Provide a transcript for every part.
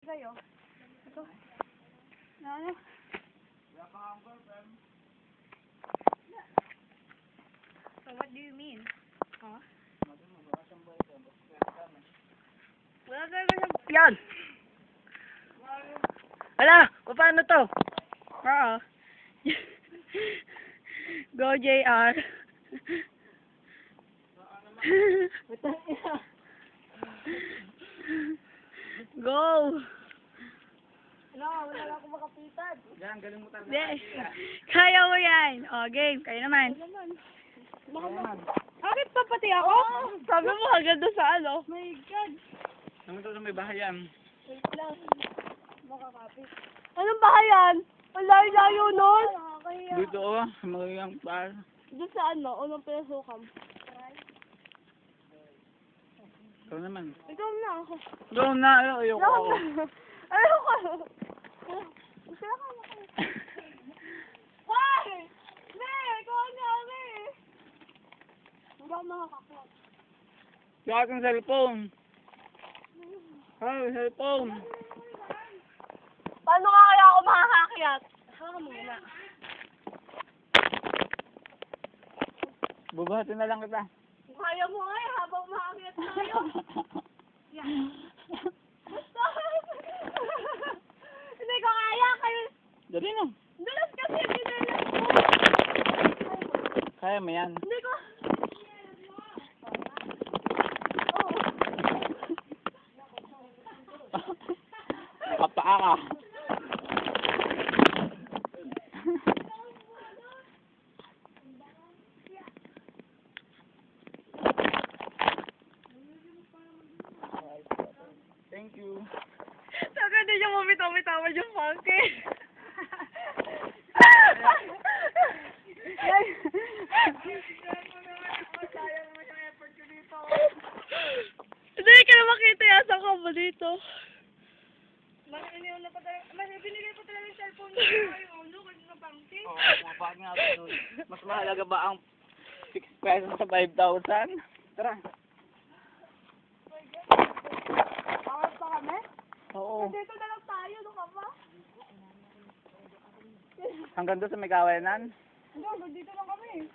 Sa'yo. Ito. Ano? So what do you mean? Huh? Wala talaga siyang... Yan! Ala! Paano to? Oo. Go, JR. Go! Ano, wala lang ako makapitan. Yan, galing mo talaga. Hindi. Kaya mo yan. O, game. Kayo naman. Bakit pa pati ako? Sabi mo agad doon sa ano. My God. Naman to sa may bahay yan. Wait lang. Makakapit. Anong bahayan? Ang layo-layo nun. Nakakahiya. Dito oh, sa mga yung bar. Doon sa ano? Unang pinasukan. Ikaw naman. Ikaw na ako. Ikaw na, ayoko ako. Ayoko. Gusto na ka. Why? Ne, ikaw na kami. Hindi ako makakaklot. Yung aking cellphone. Ay, cellphone. Paano nga kaya ako makakakyat? Haka muna. Bubahati na lang kita. Kaya mo nga eh, habang makakakyat tayo. Hindi ko kaya kayo. Dali na. Dalas kasi binalas ko. Kaya mo yan. Hindi ko. Kapaa ka. Thank you. Saka din yung umitaw-mitawa yung monkey. Hindi ka na makita yasa ka mo dito. Mas binigay pa talaga yung cellphone ko. Yung ulo ko yung bangti. Oo, mabag nga ako doon. Mas mahalaga ba ang 6 pesos sa 5,000? Tara. Awas pa kami? Oo. Dito na lang tayo. Ano ka pa? Hanggang doon sa may kawayanan. Hindi, dito lang kami.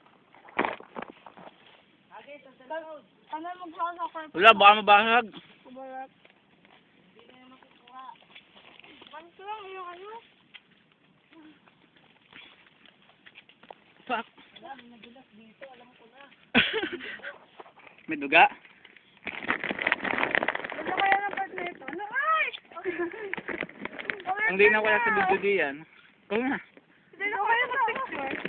Ano magsasakar? Wala, baka mabahag. Kumalat. Panto lang yung ano? Fuck. May duga? Ano kaya ng part na ito? Ano? Ay! Hindi na kaya sa video yan. Ikaw na. Hindi na kaya ng picture.